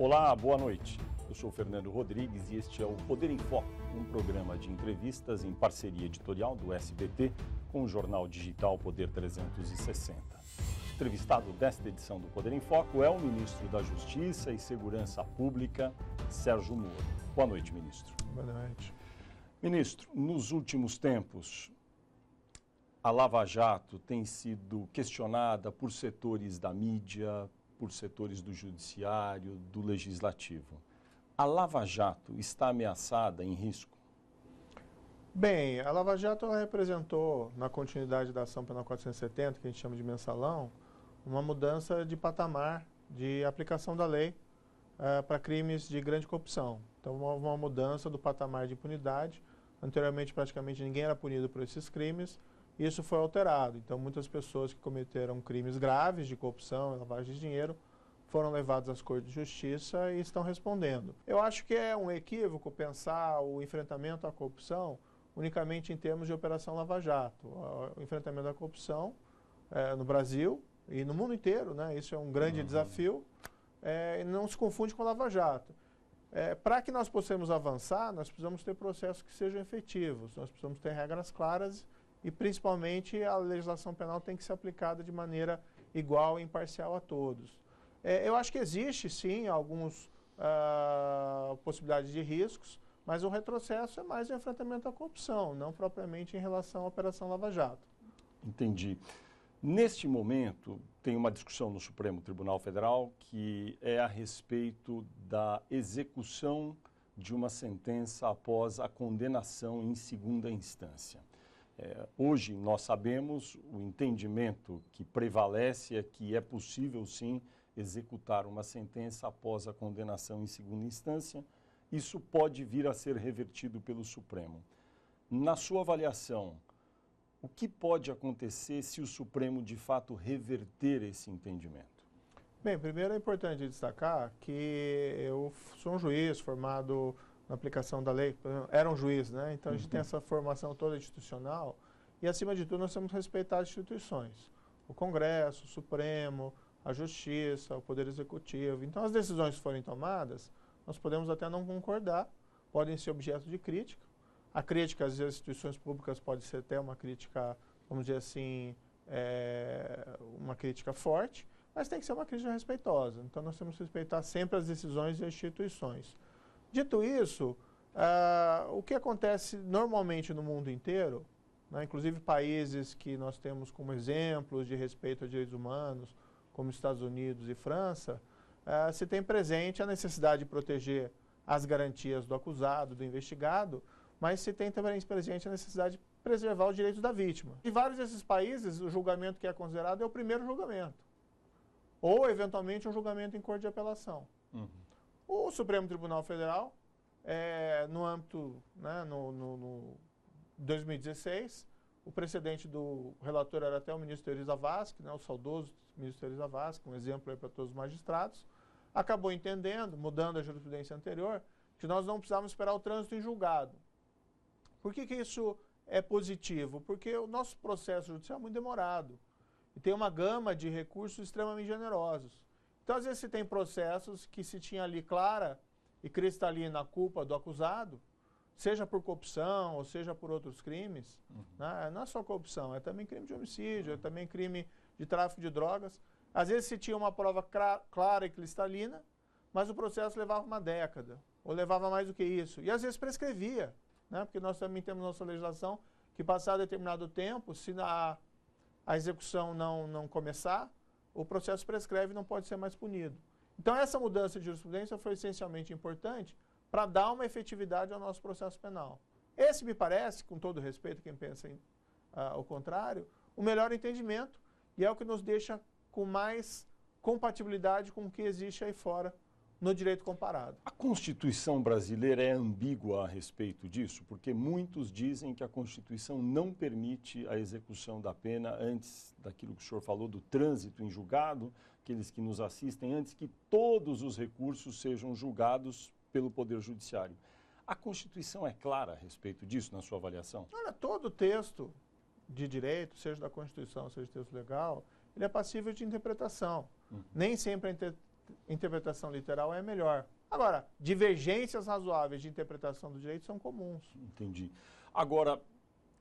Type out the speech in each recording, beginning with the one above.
Olá, boa noite. Eu sou Fernando Rodrigues e este é o Poder em Foco, um programa de entrevistas em parceria editorial do SBT com o jornal digital Poder 360. O entrevistado desta edição do Poder em Foco é o ministro da Justiça e Segurança Pública, Sérgio Moro. Boa noite, ministro. Boa noite. Ministro, nos últimos tempos, a Lava Jato tem sido questionada por setores da mídia, por setores do judiciário, do legislativo. A Lava Jato está ameaçada, em risco? Bem, a Lava Jato ela representou, na continuidade da ação penal 470, que a gente chama de mensalão, uma mudança de patamar de aplicação da lei para crimes de grande corrupção. Então, uma mudança do patamar de impunidade. Anteriormente, praticamente ninguém era punido por esses crimes. Isso foi alterado. Então, muitas pessoas que cometeram crimes graves de corrupção e lavagem de dinheiro foram levadas às cortes de justiça e estão respondendo. Eu acho que é um equívoco pensar o enfrentamento à corrupção unicamente em termos de Operação Lava Jato. O enfrentamento à corrupção no Brasil e no mundo inteiro, né? Isso é um grande desafio e não se confunde com a Lava Jato. Para que nós possamos avançar, nós precisamos ter processos que sejam efetivos, nós precisamos ter regras claras e, principalmente, a legislação penal tem que ser aplicada de maneira igual e imparcial a todos. Eu acho que existe, sim, algumas possibilidades de riscos, mas o retrocesso é mais o enfrentamento à corrupção, não propriamente em relação à Operação Lava Jato. Entendi. Neste momento, tem uma discussão no Supremo Tribunal Federal que é a respeito da execução de uma sentença após a condenação em segunda instância. Hoje, nós sabemos, o entendimento que prevalece é que é possível, sim, executar uma sentença após a condenação em segunda instância. Isso pode vir a ser revertido pelo Supremo. Na sua avaliação, o que pode acontecer se o Supremo, de fato, reverter esse entendimento? Bem, primeiro é importante destacar que eu sou um juiz formado na aplicação da lei, era um juiz, né? Então a gente tem essa formação toda institucional e, acima de tudo, nós temos que respeitar as instituições. O Congresso, o Supremo, a Justiça, o Poder Executivo. Então, as decisões que forem tomadas, nós podemos até não concordar, podem ser objeto de crítica. A crítica às instituições públicas pode ser até uma crítica, vamos dizer assim, uma crítica forte, mas tem que ser uma crítica respeitosa. Então, nós temos que respeitar sempre as decisões e as instituições. Dito isso, o que acontece normalmente no mundo inteiro, né, inclusive países que nós temos como exemplos de respeito aos direitos humanos, como Estados Unidos e França, se tem presente a necessidade de proteger as garantias do acusado, do investigado, mas se tem também presente a necessidade de preservar os direitos da vítima. Em vários desses países, o julgamento que é considerado é o primeiro julgamento, ou, eventualmente, um julgamento em corte de apelação. O Supremo Tribunal Federal, no âmbito, né, no 2016, o precedente do relator era até o ministro Elisa Vasque, né, o saudoso ministro Elisa Vasque, um exemplo para todos os magistrados, acabou entendendo, mudando a jurisprudência anterior, que nós não precisávamos esperar o trânsito em julgado. Por que isso é positivo? Porque o nosso processo judicial é muito demorado e tem uma gama de recursos extremamente generosos. Então, às vezes, se tem processos que se tinha ali clara e cristalina a culpa do acusado, seja por corrupção ou seja por outros crimes, né? Não é só corrupção, é também crime de homicídio, é também crime de tráfico de drogas. Às vezes se tinha uma prova clara e cristalina, mas o processo levava uma década, ou levava mais do que isso. E às vezes prescrevia, né? Porque nós também temos nossa legislação que, passado determinado tempo, se a execução não começar, o processo prescreve e não pode ser mais punido. Então, essa mudança de jurisprudência foi essencialmente importante para dar uma efetividade ao nosso processo penal. Esse me parece, com todo respeito a quem pensa o contrário, o melhor entendimento e é o que nos deixa com mais compatibilidade com o que existe aí fora no direito comparado. A Constituição brasileira é ambígua a respeito disso, porque muitos dizem que a Constituição não permite a execução da pena antes daquilo que o senhor falou, do trânsito em julgado, aqueles que nos assistem, antes que todos os recursos sejam julgados pelo Poder Judiciário. A Constituição é clara a respeito disso, na sua avaliação? Olha, todo texto de direito, seja da Constituição, seja de texto legal, ele é passível de interpretação. Nem sempre a interpretação literal é melhor. Agora, divergências razoáveis de interpretação do direito são comuns. Entendi. Agora,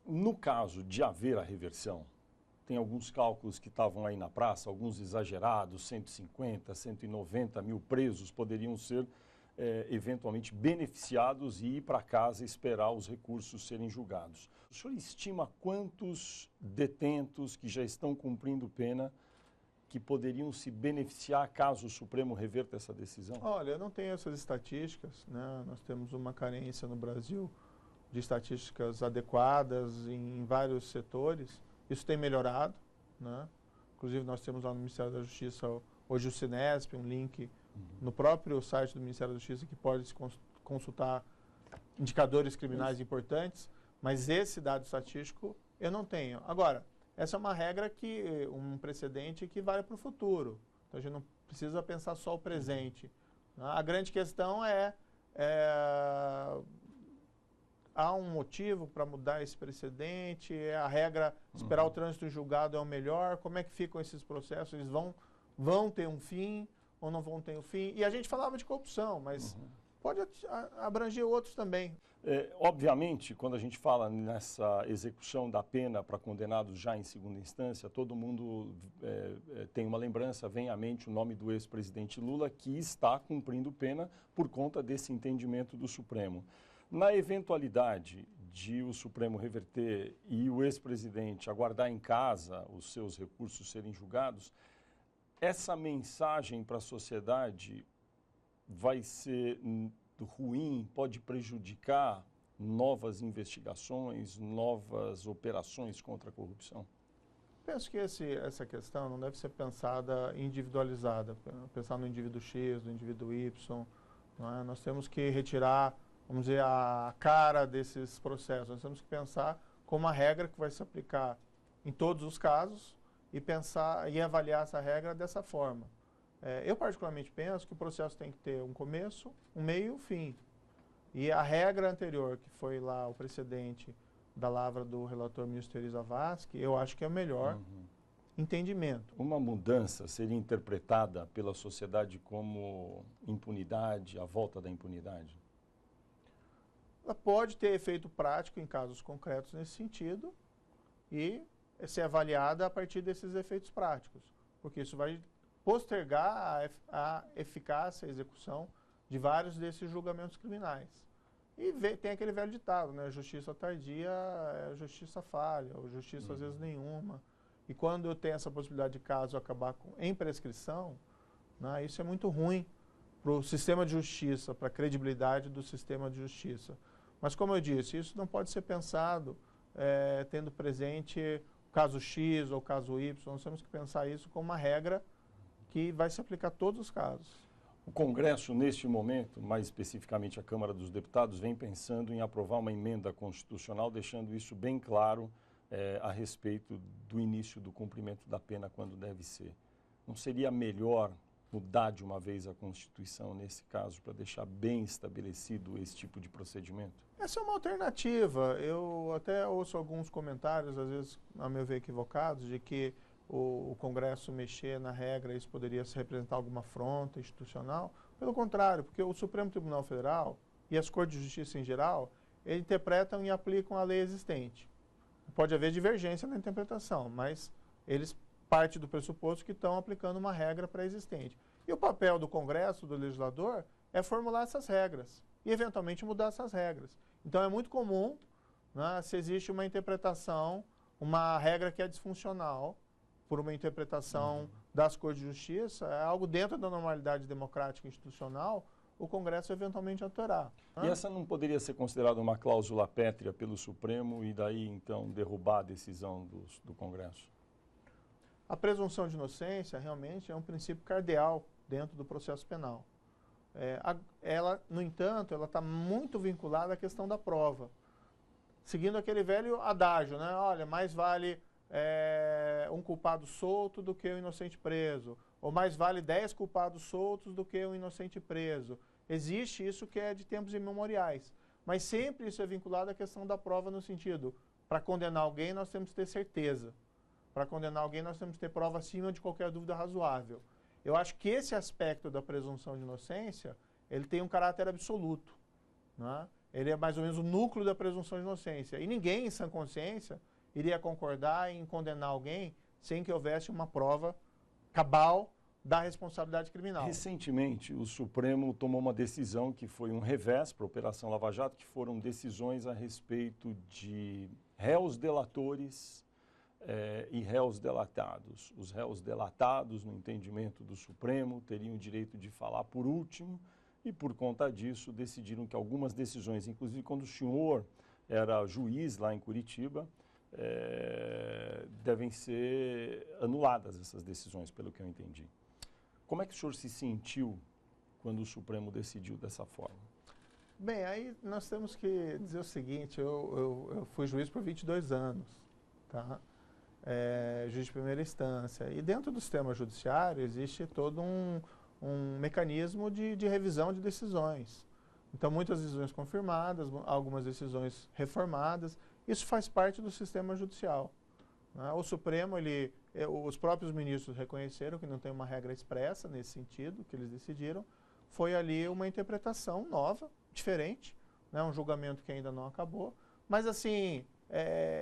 no caso de haver a reversão, tem alguns cálculos que estavam aí na praça, alguns exagerados, 150, 190 mil presos poderiam ser eventualmente beneficiados e ir para casa esperar os recursos serem julgados. O senhor estima quantos detentos que já estão cumprindo pena que poderiam se beneficiar caso o Supremo reverta essa decisão? Olha, eu não tenho essas estatísticas, né? Nós temos uma carência no Brasil de estatísticas adequadas em vários setores. Isso tem melhorado, né? Inclusive nós temos lá no Ministério da Justiça hoje o Sinesp, um link no próprio site do Ministério da Justiça que pode se consultar indicadores criminais importantes, mas esse dado estatístico eu não tenho. Agora, essa é uma regra um precedente que vale para o futuro. Então a gente não precisa pensar só o presente. A grande questão há um motivo para mudar esse precedente? É a regra, esperar o trânsito em julgado é o melhor? Como é que ficam esses processos? Eles vão ter um fim ou não vão ter um fim? E a gente falava de corrupção, mas pode abranger outros também. Obviamente, quando a gente fala nessa execução da pena para condenados já em segunda instância, todo mundo tem uma lembrança, vem à mente o nome do ex-presidente Lula, que está cumprindo pena por conta desse entendimento do Supremo. Na eventualidade de o Supremo reverter e o ex-presidente aguardar em casa os seus recursos serem julgados, essa mensagem para a sociedade vai ser ruim, pode prejudicar novas investigações, novas operações contra a corrupção? Penso que essa questão não deve ser pensada individualizada, pensar no indivíduo X, no indivíduo Y. Não é? Nós temos que retirar, vamos dizer, a cara desses processos. Nós temos que pensar como uma regra que vai se aplicar em todos os casos e pensar e avaliar essa regra dessa forma. Eu particularmente penso que o processo tem que ter um começo, um meio e um fim. E a regra anterior, que foi lá o precedente da lavra do relator ministro Eri Zavascki, eu acho que é o melhor entendimento. Uma mudança seria interpretada pela sociedade como impunidade, a volta da impunidade? Ela pode ter efeito prático em casos concretos nesse sentido e ser avaliada a partir desses efeitos práticos, porque isso vai postergar a eficácia, a execução de vários desses julgamentos criminais. E tem aquele velho ditado, né? Justiça tardia é justiça falha, ou justiça às vezes nenhuma. E quando eu tenho essa possibilidade de caso acabar em prescrição, né, isso é muito ruim para o sistema de justiça, para a credibilidade do sistema de justiça. Mas, como eu disse, isso não pode ser pensado tendo presente o caso X ou o caso Y. Nós temos que pensar isso como uma regra que vai se aplicar a todos os casos. O Congresso, neste momento, mais especificamente a Câmara dos Deputados, vem pensando em aprovar uma emenda constitucional, deixando isso bem claro a respeito do início do cumprimento da pena, quando deve ser. Não seria melhor mudar de uma vez a Constituição, nesse caso, para deixar bem estabelecido esse tipo de procedimento? Essa é uma alternativa. Eu até ouço alguns comentários, às vezes, a meu ver, equivocados, de que o Congresso mexer na regra, isso poderia se representar alguma afronta institucional. Pelo contrário, porque o Supremo Tribunal Federal e as Cortes de Justiça em geral, eles interpretam e aplicam a lei existente. Pode haver divergência na interpretação, mas eles partem do pressuposto que estão aplicando uma regra pré-existente. E o papel do Congresso, do legislador, é formular essas regras e, eventualmente, mudar essas regras. Então, é muito comum, né, se existe uma interpretação, uma regra que é disfuncional, por uma interpretação das Cortes de Justiça, é algo dentro da normalidade democrática e institucional, o Congresso eventualmente alterar. E essa não poderia ser considerada uma cláusula pétrea pelo Supremo e daí, então, derrubar a decisão do Congresso? A presunção de inocência realmente é um princípio cardeal dentro do processo penal. Ela, no entanto, ela está muito vinculada à questão da prova. Seguindo aquele velho adágio, né? Olha, mais vale um culpado solto do que um inocente preso, ou mais vale 10 culpados soltos do que um inocente preso. Existe isso que é de tempos imemoriais, mas sempre isso é vinculado à questão da prova no sentido, para condenar alguém nós temos que ter certeza, para condenar alguém nós temos que ter prova acima de qualquer dúvida razoável. eu acho que esse aspecto da presunção de inocência, ele tem um caráter absoluto, né? Ele é mais ou menos o núcleo da presunção de inocência. E ninguém, em sã consciência, iria concordar em condenar alguém sem que houvesse uma prova cabal da responsabilidade criminal. Recentemente, o Supremo tomou uma decisão que foi um revés para a Operação Lava Jato, que foram decisões a respeito de réus delatores e réus delatados. Os réus delatados, no entendimento do Supremo, teriam o direito de falar por último e, por conta disso, decidiram que algumas decisões, inclusive quando o senhor era juiz lá em Curitiba, devem ser anuladas essas decisões, pelo que eu entendi. Como é que o senhor se sentiu quando o Supremo decidiu dessa forma? Bem, aí nós temos que dizer o seguinte, eu fui juiz por 22 anos, tá? Juiz de primeira instância. E dentro do sistema judiciário existe todo um mecanismo de revisão de decisões. Então, muitas decisões confirmadas, algumas decisões reformadas. Isso faz parte do sistema judicial, né? O Supremo, os próprios ministros reconheceram que não tem uma regra expressa nesse sentido, que eles decidiram. Foi ali uma interpretação nova, diferente, né? Um julgamento que ainda não acabou. Mas, assim,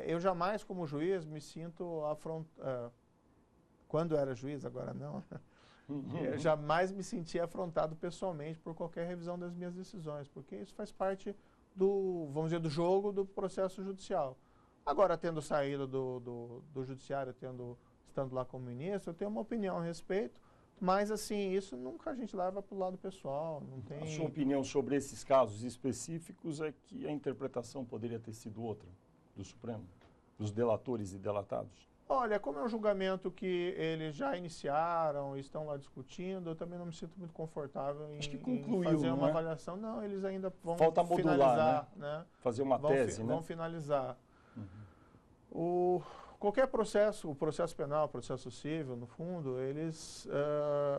eu jamais, como juiz, me sinto afrontado. Quando era juiz, agora não. Eu jamais me senti afrontado pessoalmente por qualquer revisão das minhas decisões, porque isso faz parte vamos dizer, do jogo do processo judicial. Agora, tendo saído do judiciário, estando lá como ministro, eu tenho uma opinião a respeito, mas, assim, isso nunca a gente leva para o lado pessoal. Não tem... A sua opinião sobre esses casos específicos é que a interpretação poderia ter sido outra do Supremo, dos delatores e delatados? Olha, como é um julgamento que eles já iniciaram e estão lá discutindo, eu também não me sinto muito confortável em fazer uma avaliação. Não, eles ainda vão finalizar, né? Fazer uma tese, né? Vão finalizar. Uhum. Qualquer processo, o processo penal, o processo civil, no fundo,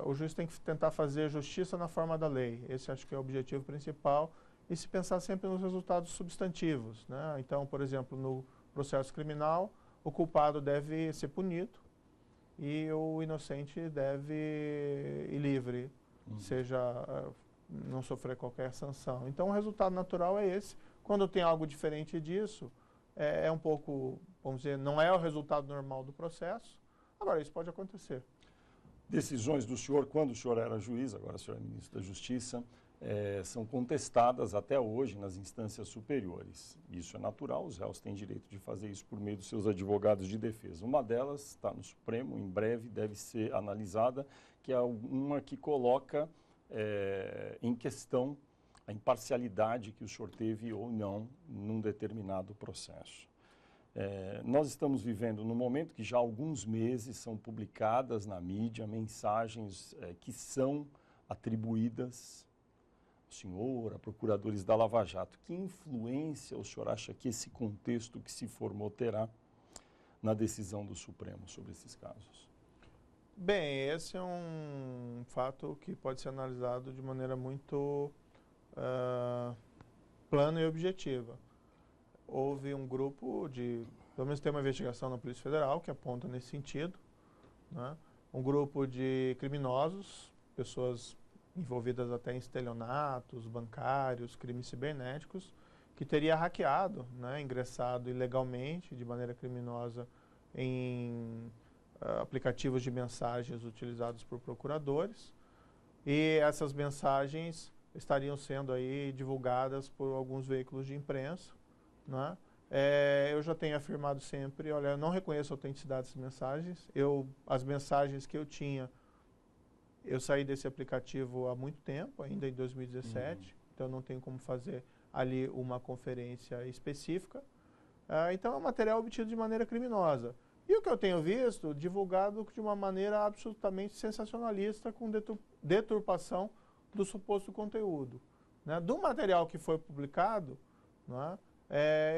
o juiz tem que tentar fazer justiça na forma da lei. Esse acho que é o objetivo principal. E se pensar sempre nos resultados substantivos, né? Então, por exemplo, no processo criminal, o culpado deve ser punido e o inocente deve ir livre, não sofrer qualquer sanção. Então, o resultado natural é esse. Quando tem algo diferente disso, é um pouco, vamos dizer, não é o resultado normal do processo. Agora, isso pode acontecer. Decisões do senhor, quando o senhor era juiz, agora o senhor é ministro da Justiça, são contestadas até hoje nas instâncias superiores. Isso é natural, os réus têm direito de fazer isso por meio dos seus advogados de defesa. Uma delas está no Supremo, em breve deve ser analisada, que é uma que coloca em questão a imparcialidade que o senhor teve ou não num determinado processo. Nós estamos vivendo num momento que já há alguns meses são publicadas na mídia mensagens que são atribuídas ao senhor, a procuradores da Lava Jato. Que influência o senhor acha que esse contexto que se formou terá na decisão do Supremo sobre esses casos? Bem, esse é um fato que pode ser analisado de maneira muito plana e objetiva. Houve um grupo pelo menos tem uma investigação na Polícia Federal que aponta nesse sentido, né? Um grupo de criminosos, pessoas envolvidas até em estelionatos bancários, crimes cibernéticos, que teria hackeado, né, ingressado ilegalmente, de maneira criminosa, em aplicativos de mensagens utilizados por procuradores. E essas mensagens estariam sendo aí divulgadas por alguns veículos de imprensa, né? Eu já tenho afirmado sempre, olha, eu não reconheço a autenticidade dessas mensagens. As mensagens que eu tinha, eu saí desse aplicativo há muito tempo, ainda em 2017, então não tenho como fazer ali uma conferência específica. Então é um material obtido de maneira criminosa. E o que eu tenho visto, divulgado de uma maneira absolutamente sensacionalista, com deturpação do suposto conteúdo, né? Do material que foi publicado, né,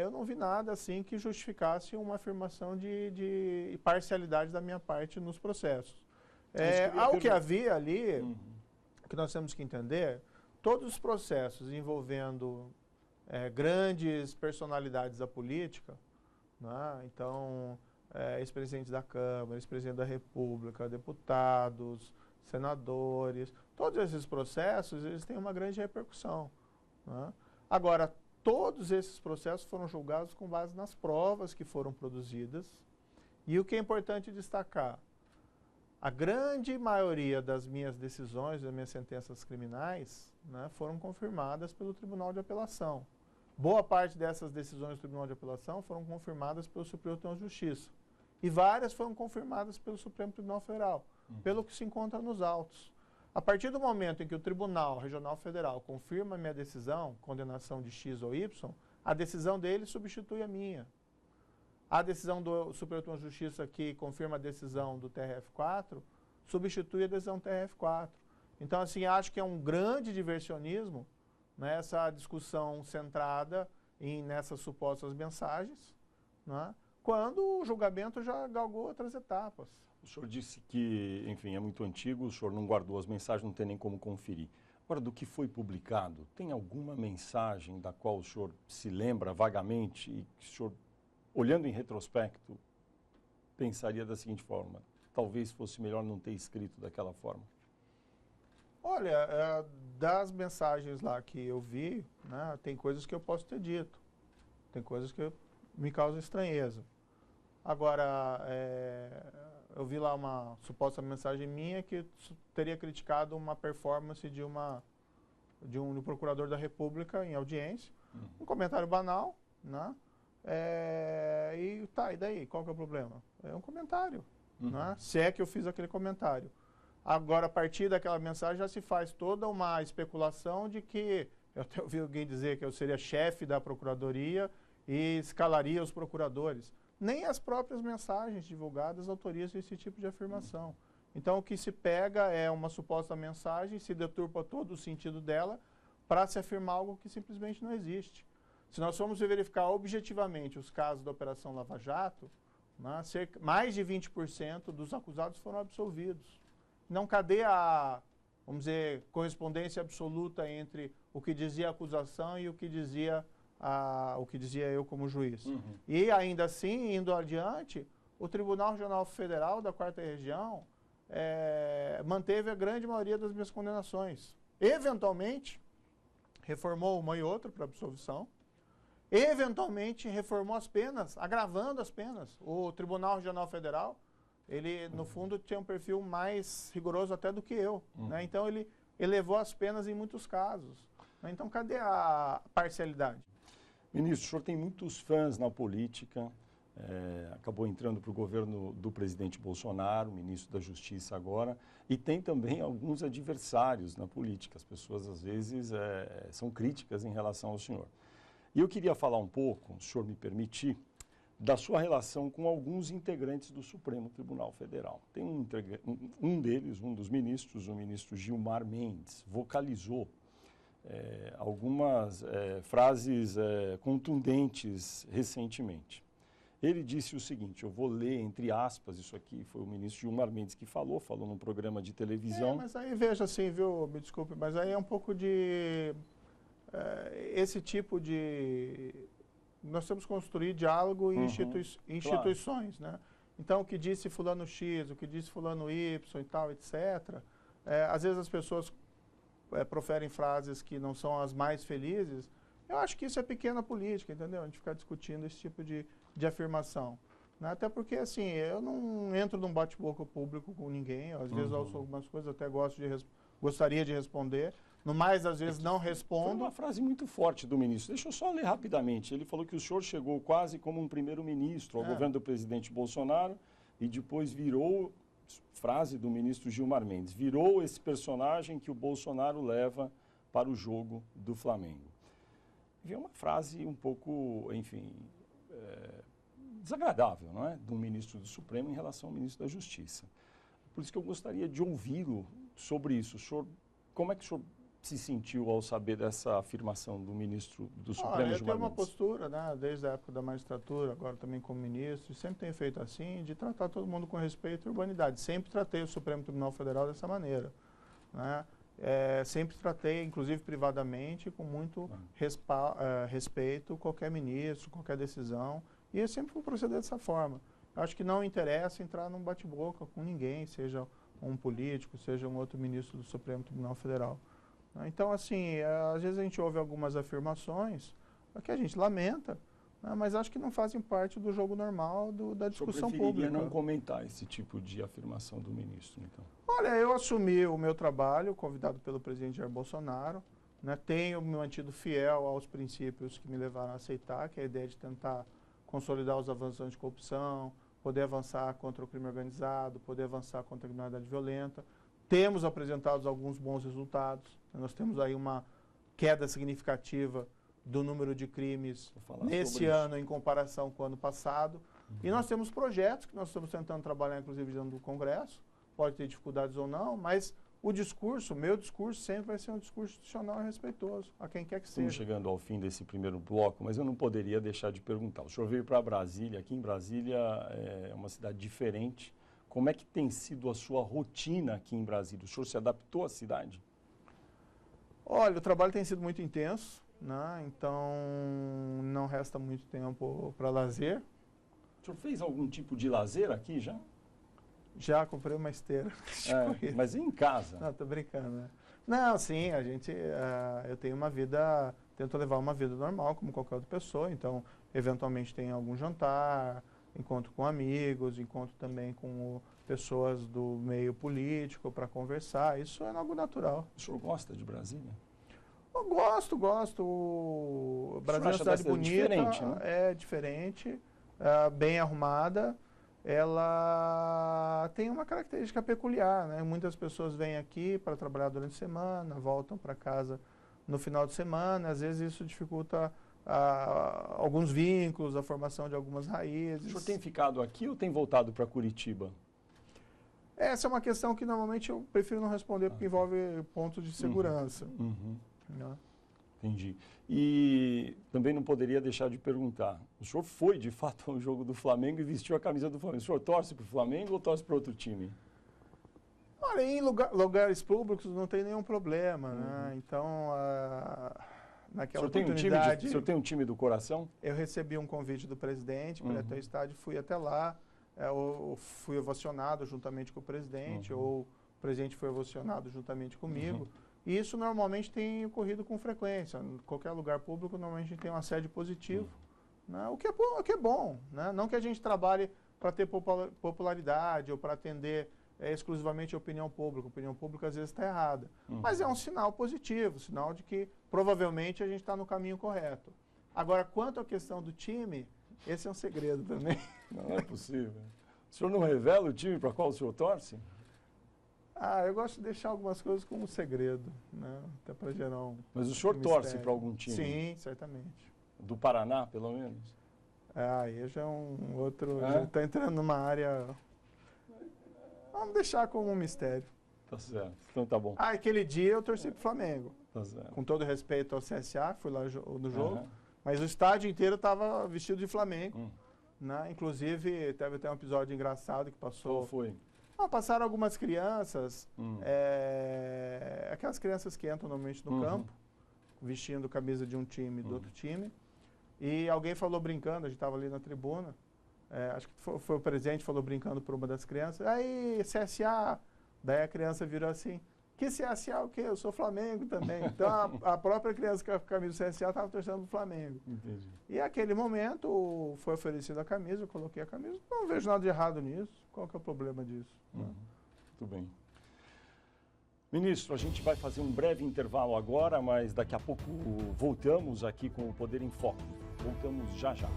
eu não vi nada assim que justificasse uma afirmação de parcialidade da minha parte nos processos. Ao que havia ali, o que nós temos que entender, todos os processos envolvendo grandes personalidades da política, né, então, ex-presidente da Câmara, ex-presidente da República, deputados, senadores, todos esses processos, eles têm uma grande repercussão, né? Agora, todos esses processos foram julgados com base nas provas que foram produzidas. E o que é importante destacar, a grande maioria das minhas decisões, das minhas sentenças criminais, né, foram confirmadas pelo Tribunal de Apelação. Boa parte dessas decisões do Tribunal de Apelação foram confirmadas pelo Superior Tribunal de Justiça. E várias foram confirmadas pelo Supremo Tribunal Federal, pelo que se encontra nos autos. A partir do momento em que o Tribunal Regional Federal confirma a minha decisão, condenação de X ou Y, a decisão dele substitui a minha. A decisão do Superior Tribunal de Justiça que confirma a decisão do TRF4 substitui a decisão do TRF4. Então, assim, acho que é um grande diversionismo, né, essa discussão centrada nessas supostas mensagens, né, quando o julgamento já galgou outras etapas. O senhor disse que, enfim, é muito antigo, o senhor não guardou as mensagens, não tem nem como conferir. Agora, do que foi publicado, tem alguma mensagem da qual o senhor se lembra vagamente e que o senhor, olhando em retrospecto, pensaria da seguinte forma: talvez fosse melhor não ter escrito daquela forma? Olha, das mensagens lá que eu vi, né, tem coisas que eu posso ter dito, tem coisas que me causam estranheza. Agora, eu vi lá uma suposta mensagem minha que teria criticado uma performance de um procurador da República em audiência, um comentário banal, né? E daí? Qual que é o problema? É um comentário, né? Se é que eu fiz aquele comentário. Agora, a partir daquela mensagem já se faz toda uma especulação de que, eu até ouvi alguém dizer que eu seria chefe da Procuradoria e escalaria os procuradores. Nem as próprias mensagens divulgadas autorizam esse tipo de afirmação. Então, o que se pega é uma suposta mensagem, se deturpa todo o sentido dela para se afirmar algo que simplesmente não existe. Se nós formos verificar objetivamente os casos da Operação Lava Jato, né, mais de 20% dos acusados foram absolvidos. Não cadê a, vamos dizer, correspondência absoluta entre o que dizia a acusação e o que dizia eu como juiz. E ainda assim, indo adiante, o Tribunal Regional Federal da 4ª Região manteve a grande maioria das minhas condenações. Eventualmente, reformou uma e outra para absolvição. Eventualmente, reformou as penas, agravando as penas. O Tribunal Regional Federal, ele, no fundo, tinha um perfil mais rigoroso até do que eu, né? Então, ele elevou as penas em muitos casos. Então, cadê a parcialidade? Ministro, o senhor tem muitos fãs na política, acabou entrando para o governo do presidente Bolsonaro, ministro da Justiça agora, e tem também alguns adversários na política. As pessoas, às vezes, são críticas em relação ao senhor. E eu queria falar um pouco, se o senhor me permitir, da sua relação com alguns integrantes do Supremo Tribunal Federal. Tem um deles, um dos ministros, o ministro Gilmar Mendes, vocalizou algumas frases contundentes recentemente. Ele disse o seguinte, eu vou ler entre aspas, isso aqui foi o ministro Gilmar Mendes que falou num programa de televisão. Mas aí veja assim, viu, me desculpe, mas aí é um pouco de... esse tipo de... Nós temos que construir diálogo em instituições, claro, né? Então, o que disse fulano X, o que disse fulano Y e tal, etc. Às vezes as pessoas proferem frases que não são as mais felizes. Eu acho que isso é pequena política, entendeu? A gente ficar discutindo esse tipo de afirmação. Né? Até porque, assim, eu não entro num bate-boca público com ninguém. Às vezes eu ouço algumas coisas, até gostaria de responder. No mais, às vezes, não respondo. Foi uma frase muito forte do ministro. Deixa eu só ler rapidamente. Ele falou que o senhor chegou quase como um primeiro-ministro ao governo do presidente Bolsonaro e depois virou, frase do ministro Gilmar Mendes, virou esse personagem que o Bolsonaro leva para o jogo do Flamengo. É uma frase um pouco, enfim, desagradável, não é? De um ministro do Supremo em relação ao ministro da Justiça. Por isso que eu gostaria de ouvi-lo sobre isso. O senhor, como é que o senhor se sentiu ao saber dessa afirmação do ministro do Supremo, Gilmar Mendes? Eu tenho uma postura, né, desde a época da magistratura, agora também como ministro, sempre tenho feito assim, de tratar todo mundo com respeito e urbanidade. Sempre tratei o Supremo Tribunal Federal dessa maneira, né? Sempre tratei, inclusive privadamente, com muito respeito qualquer ministro, qualquer decisão, e eu sempre vou proceder dessa forma. Eu acho que não interessa entrar num bate-boca com ninguém, seja um político, seja um outro ministro do Supremo Tribunal Federal. Então, assim, às vezes a gente ouve algumas afirmações que a gente lamenta, né, mas acho que não fazem parte do jogo normal da discussão pública. O senhor preferiria não comentar esse tipo de afirmação do ministro, então? Olha, eu assumi o meu trabalho, convidado pelo presidente Jair Bolsonaro, né, tenho me mantido fiel aos princípios que me levaram a aceitar, que é a ideia de tentar consolidar os avanços anticorrupção, poder avançar contra o crime organizado, poder avançar contra a criminalidade violenta. Temos apresentado alguns bons resultados. Nós temos aí uma queda significativa do número de crimes nesse ano em comparação com o ano passado. E nós temos projetos que nós estamos tentando trabalhar, inclusive, dentro do Congresso. Pode ter dificuldades ou não, mas o discurso, o meu discurso, sempre vai ser um discurso institucional e respeitoso, a quem quer que seja. Estamos chegando ao fim desse primeiro bloco, mas eu não poderia deixar de perguntar. O senhor veio para Brasília, aqui em Brasília é uma cidade diferente. Como é que tem sido a sua rotina aqui em Brasília? O senhor se adaptou à cidade? Olha, o trabalho tem sido muito intenso, né? Então não resta muito tempo para lazer. O senhor fez algum tipo de lazer aqui já? Já comprei uma esteira. Mas em casa? Não, tô brincando, né? Não, sim, eu tenho uma vida, tento levar uma vida normal, como qualquer outra pessoa, então, eventualmente tem algum jantar, encontro com amigos, encontro também com pessoas do meio político para conversar, isso é algo natural. O senhor gosta de Brasília? Eu gosto. Brasília é uma cidade bonita, diferente, né? É diferente, bem arrumada. Ela tem uma característica peculiar, né? Muitas pessoas vêm aqui para trabalhar durante a semana, voltam para casa no final de semana, às vezes isso dificulta alguns vínculos, a formação de algumas raízes. O senhor tem ficado aqui ou tem voltado para Curitiba? Essa é uma questão que normalmente eu prefiro não responder porque envolve pontos de segurança. Né? Entendi. E também não poderia deixar de perguntar, o senhor foi de fato ao jogo do Flamengo e vestiu a camisa do Flamengo. O senhor torce para o Flamengo ou torce para outro time? Olha, em lugares públicos não tem nenhum problema, né? Então, naquela oportunidade... O senhor tem um time do coração? Eu recebi um convite do presidente para ir até o estádio, fui até lá, eu fui ovacionado juntamente com o presidente, ou o presidente foi ovacionado juntamente comigo. E isso normalmente tem ocorrido com frequência. Em qualquer lugar público, normalmente a gente tem um assédio positivo, né? O que é bom, né? Não que a gente trabalhe para ter popularidade ou para atender exclusivamente a opinião pública. A opinião pública às vezes está errada. Mas é um sinal positivo, sinal de que provavelmente a gente está no caminho correto. Agora, quanto à questão do time, esse é um segredo também. Não é possível. O senhor não revela o time para qual o senhor torce? Eu gosto de deixar algumas coisas como segredo, né? Até para gerar um... Mas o senhor torce para algum time? Sim, certamente. Do Paraná, pelo menos? Aí já é um outro... Já está entrando numa área... Vamos deixar como um mistério. Tá certo, então tá bom. Aquele dia eu torci pro Flamengo. Tá certo. Com todo respeito ao CSA, fui lá no jogo, mas o estádio inteiro estava vestido de Flamengo. Né? Inclusive, teve até um episódio engraçado que passou... Qual foi? Passaram algumas crianças, aquelas crianças que entram normalmente no campo, vestindo camisa de um time e do outro time, e alguém falou brincando, a gente estava ali na tribuna, acho que foi o presidente, falou brincando por uma das crianças, aí CSA, daí a criança virou assim, que CSA o quê? Eu sou Flamengo também. Então a própria criança com a camisa do CSA estava torcendo para o Flamengo. Entendi. E naquele momento foi oferecida a camisa, eu coloquei a camisa, não vejo nada de errado nisso, qual que é o problema disso? Muito bem. Ministro, a gente vai fazer um breve intervalo agora, mas daqui a pouco voltamos aqui com o Poder em Foco. Voltamos já já.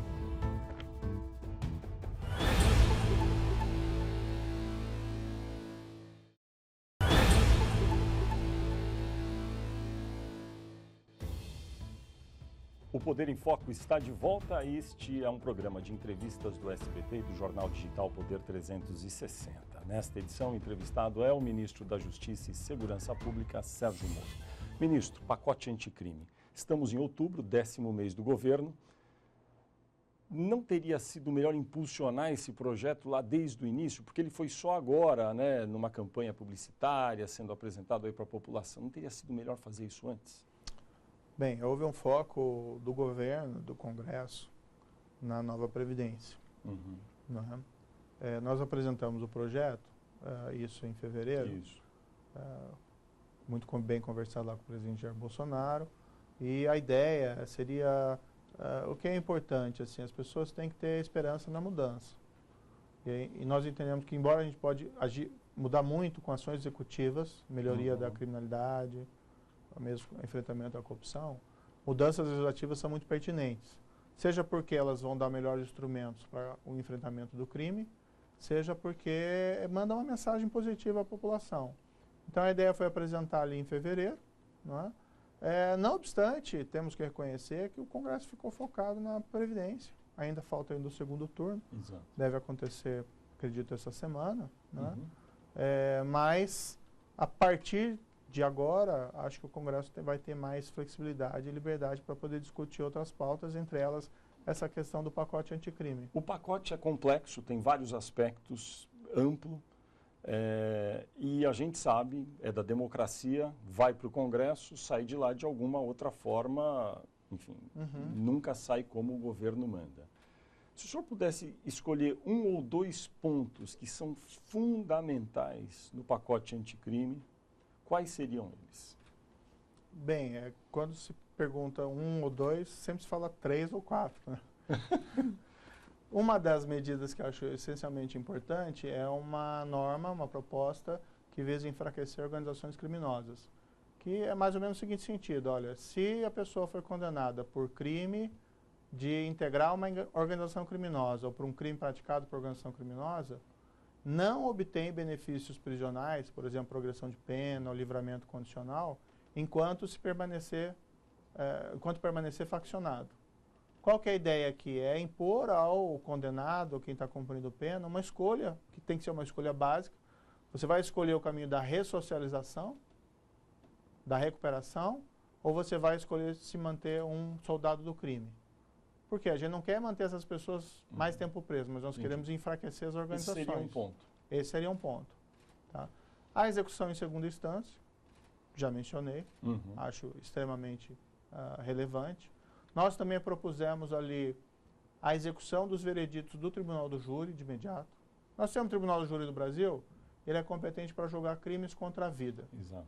O Poder em Foco está de volta. Este é um programa de entrevistas do SBT e do jornal digital Poder 360. Nesta edição, o entrevistado é o ministro da Justiça e Segurança Pública, Sérgio Moro. Ministro, pacote anticrime. Estamos em outubro, 10º mês do governo. Não teria sido melhor impulsionar esse projeto lá desde o início? Porque ele foi só agora, né, numa campanha publicitária, sendo apresentado aí para a população. Não teria sido melhor fazer isso antes? Bem, houve um foco do governo, do Congresso, na nova Previdência. Nós apresentamos o projeto isso em fevereiro. Isso. Muito bem conversado lá com o presidente Jair Bolsonaro. E a ideia seria, o que é importante, assim, as pessoas têm que ter esperança na mudança. E nós entendemos que, embora a gente pode mudar muito com ações executivas, melhoria da criminalidade, mesmo enfrentamento à corrupção, mudanças legislativas são muito pertinentes. Seja porque elas vão dar melhores instrumentos para o enfrentamento do crime, seja porque mandam uma mensagem positiva à população. Então a ideia foi apresentar ali em fevereiro, não é? Não obstante, temos que reconhecer que o Congresso ficou focado na Previdência. Ainda falta ainda o segundo turno. Exato. Deve acontecer, acredito, essa semana. Né? Mas, a partir de agora, acho que o Congresso vai ter mais flexibilidade e liberdade para poder discutir outras pautas, entre elas essa questão do pacote anticrime. O pacote é complexo, tem vários aspectos, amplo. E a gente sabe, é da democracia, vai para o Congresso, sai de lá de alguma outra forma, enfim, nunca sai como o governo manda. Se o senhor pudesse escolher um ou dois pontos que são fundamentais no pacote anticrime, quais seriam eles? Bem, quando se pergunta um ou dois, sempre se fala 3 ou 4, né? Uma das medidas que eu acho essencialmente importante é uma norma, uma proposta que visa enfraquecer organizações criminosas. Que é mais ou menos o seguinte sentido, olha, se a pessoa foi condenada por crime de integrar uma organização criminosa ou por um crime praticado por organização criminosa, não obtém benefícios prisionais, por exemplo, progressão de pena ou livramento condicional, enquanto permanecer faccionado. Qual que é a ideia aqui? É impor ao condenado, ou quem está cumprindo pena, uma escolha, que tem que ser uma escolha básica. Você vai escolher o caminho da ressocialização, da recuperação, ou você vai escolher se manter um soldado do crime. Por quê? A gente não quer manter essas pessoas mais tempo presas, mas nós queremos enfraquecer as organizações. Esse seria um ponto. Esse seria um ponto. Tá? A execução em segunda instância, já mencionei, acho extremamente relevante. Nós também propusemos ali a execução dos vereditos do Tribunal do Júri de imediato. Nós temos o Tribunal do Júri do Brasil, ele é competente para julgar crimes contra a vida. Exato.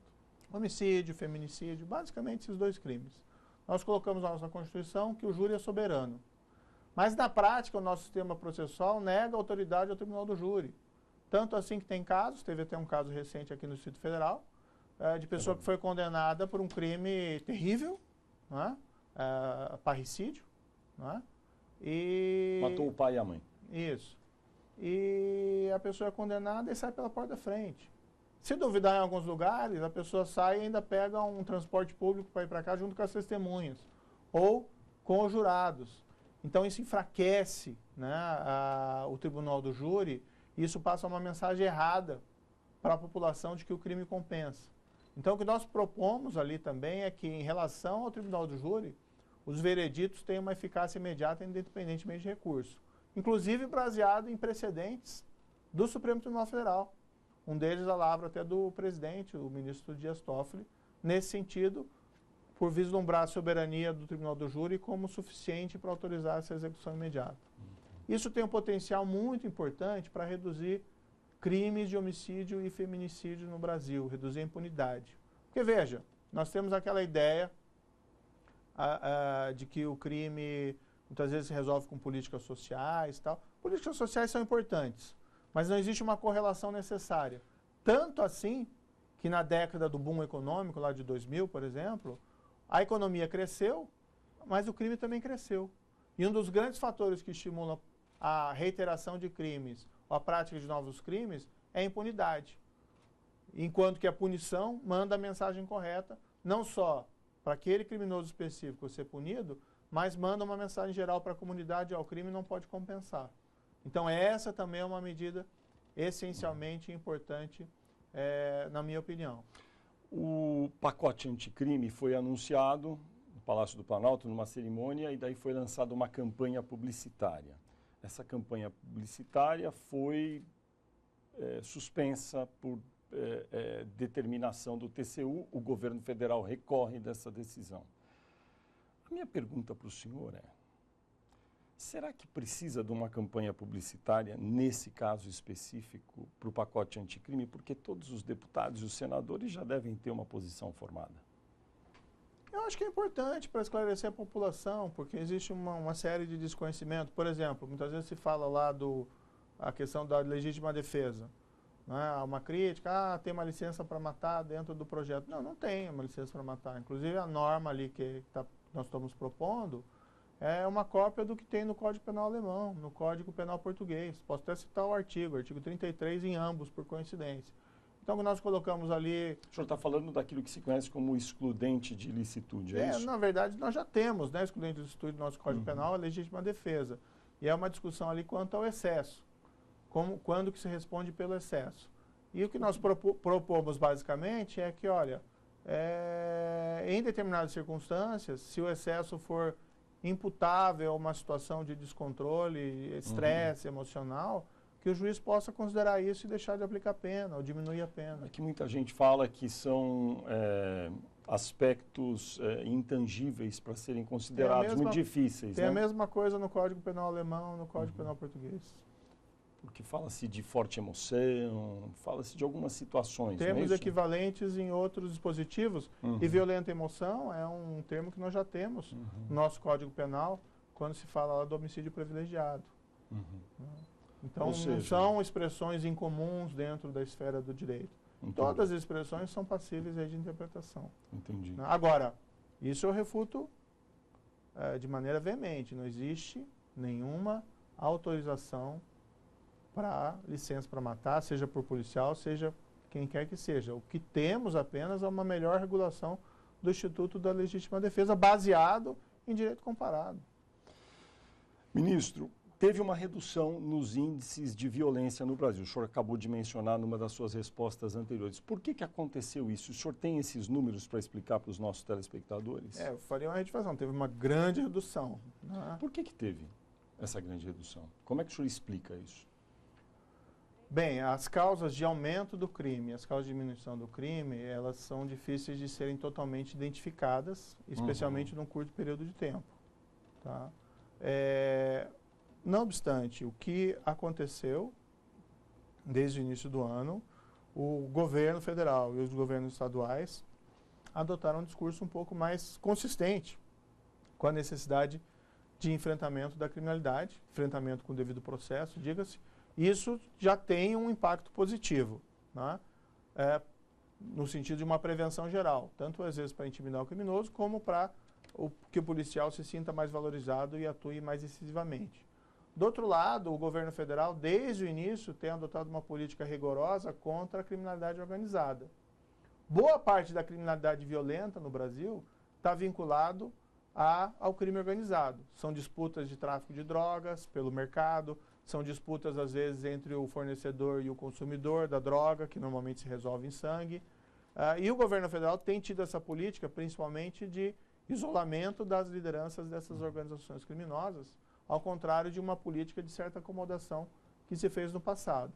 Homicídio, feminicídio, basicamente esses dois crimes. Nós colocamos na nossa Constituição que o júri é soberano. Mas, na prática, o nosso sistema processual nega autoridade ao Tribunal do Júri. Tanto assim que tem casos, teve até um caso recente aqui no Distrito Federal, de pessoa que foi condenada por um crime terrível, não é? Parricídio, não é? E matou o pai e a mãe. Isso. E a pessoa é condenada e sai pela porta da frente. Se duvidar em alguns lugares, a pessoa sai e ainda pega um transporte público para ir para cá junto com as testemunhas ou com os jurados. Então isso enfraquece, né, o Tribunal do Júri e isso passa uma mensagem errada para a população de que o crime compensa. Então o que nós propomos ali também é que, em relação ao Tribunal do Júri, os vereditos tenham uma eficácia imediata independentemente de recurso. Inclusive baseado em precedentes do Supremo Tribunal Federal. Um deles, a lavra até do presidente, o ministro Dias Toffoli, nesse sentido, por vislumbrar a soberania do Tribunal do Júri como suficiente para autorizar essa execução imediata. Isso tem um potencial muito importante para reduzir crimes de homicídio e feminicídio no Brasil, reduzir a impunidade. Porque, veja, nós temos aquela ideia de que o crime muitas vezes se resolve com políticas sociais e tal. Políticas sociais são importantes, mas não existe uma correlação necessária. Tanto assim que na década do boom econômico, lá de 2000, por exemplo, a economia cresceu, mas o crime também cresceu. E um dos grandes fatores que estimulam a reiteração de crimes ou a prática de novos crimes é a impunidade. Enquanto que a punição manda a mensagem correta, não só para aquele criminoso específico ser punido, mas manda uma mensagem geral para a comunidade: o crime não pode compensar. Então essa também é uma medida essencialmente importante, na minha opinião. O pacote anticrime foi anunciado no Palácio do Planalto, numa cerimônia, e daí foi lançada uma campanha publicitária. Essa campanha publicitária foi suspensa por determinação do TCU. O governo federal recorre dessa decisão. A minha pergunta para o senhor é: Será que precisa de uma campanha publicitária, nesse caso específico, para o pacote anticrime? Porque todos os deputados e os senadores já devem ter uma posição formada. Eu acho que é importante para esclarecer a população, porque existe uma série de desconhecimento. Por exemplo, muitas vezes se fala lá a questão da legítima defesa. Né? Há uma crítica, tem uma licença para matar dentro do projeto. Não, não tem uma licença para matar. Inclusive a norma ali que nós estamos propondo é uma cópia do que tem no Código Penal alemão, no Código Penal português. Posso até citar o artigo 33 em ambos, por coincidência. Então, nós colocamos ali... O senhor está falando daquilo que se conhece como excludente de ilicitude, é isso? Na verdade, nós já temos, né, excludente de ilicitude do nosso Código Penal, a legítima defesa. E é uma discussão ali quanto ao excesso. Quando que se responde pelo excesso. E o que nós propomos, basicamente, é que, olha, em determinadas circunstâncias, se o excesso for imputável a uma situação de descontrole, estresse emocional, que o juiz possa considerar isso e deixar de aplicar a pena ou diminuir a pena. É que muita gente fala que são aspectos intangíveis para serem considerados, muito difíceis. Tem a mesma coisa no Código Penal alemão, no Código Penal português. Porque fala-se de forte emoção, fala-se de algumas situações. Temos equivalentes em outros dispositivos, e violenta emoção é um termo que nós já temos no nosso Código Penal, quando se fala lá do homicídio privilegiado. Então, não são expressões incomuns dentro da esfera do direito. Entendi. Todas as expressões são passíveis de interpretação. Entendi. Agora, isso eu refuto de maneira veemente. Não existe nenhuma autorização para licença para matar, seja por policial, seja quem quer que seja. O que temos apenas é uma melhor regulação do Instituto da Legítima Defesa, baseado em direito comparado. Ministro, teve uma redução nos índices de violência no Brasil. O senhor acabou de mencionar numa das suas respostas anteriores. Por que aconteceu isso? O senhor tem esses números para explicar para os nossos telespectadores? Eu faria uma retificação. Teve uma grande redução. Né? Por que teve essa grande redução? Como é que o senhor explica isso? Bem, as causas de aumento do crime, as causas de diminuição do crime, elas são difíceis de serem totalmente identificadas, especialmente num curto período de tempo. Tá? Não obstante, o que aconteceu desde o início do ano, o governo federal e os governos estaduais adotaram um discurso um pouco mais consistente com a necessidade de enfrentamento da criminalidade, enfrentamento com o devido processo, diga-se. Isso já tem um impacto positivo, né? No sentido de uma prevenção geral, tanto às vezes para intimidar o criminoso, como para que o policial se sinta mais valorizado e atue mais incisivamente. Do outro lado, o governo federal, desde o início, tem adotado uma política rigorosa contra a criminalidade organizada. Boa parte da criminalidade violenta no Brasil está vinculado ao crime organizado. São disputas de tráfico de drogas pelo mercado, são disputas, às vezes, entre o fornecedor e o consumidor da droga, que normalmente se resolve em sangue. E o governo federal tem tido essa política, principalmente de isolamento das lideranças dessas organizações criminosas, ao contrário de uma política de certa acomodação que se fez no passado.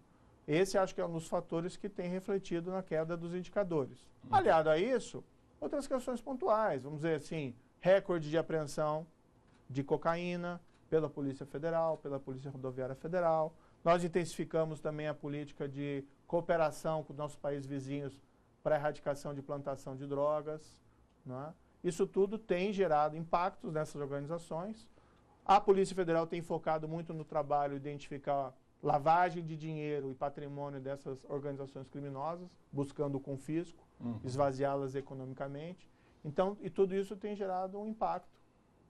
Esse acho que é um dos fatores que tem refletido na queda dos indicadores. Aliado a isso, outras questões pontuais, vamos dizer assim, recorde de apreensão de cocaína pela Polícia Federal, pela Polícia Rodoviária Federal. Nós intensificamos também a política de cooperação com nossos países vizinhos para a erradicação de plantação de drogas. Né? Isso tudo tem gerado impactos nessas organizações. A Polícia Federal tem focado muito no trabalho de identificar lavagem de dinheiro e patrimônio dessas organizações criminosas, buscando o confisco, esvaziá-las economicamente. Então, e tudo isso tem gerado um impacto,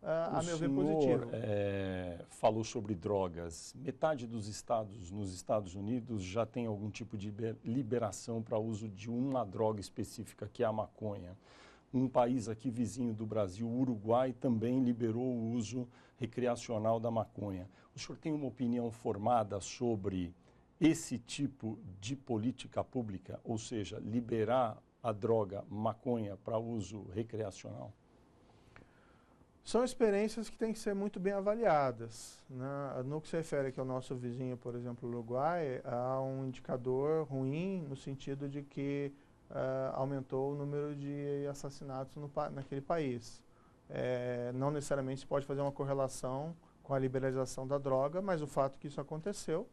a meu ver, positivo. O senhor falou sobre drogas. Metade dos estados nos Estados Unidos já tem algum tipo de liberação para uso de uma droga específica, que é a maconha. Um país aqui vizinho do Brasil, o Uruguai, também liberou o uso recreacional da maconha. O senhor tem uma opinião formada sobre esse tipo de política pública, ou seja, liberar a droga maconha para uso recreacional? São experiências que têm que ser muito bem avaliadas. Né? No que se refere aqui ao nosso vizinho, por exemplo, o Uruguai, há um indicador ruim no sentido de que aumentou o número de assassinatos naquele país. Não necessariamente se pode fazer uma correlação com a liberalização da droga, mas o fato que isso aconteceu,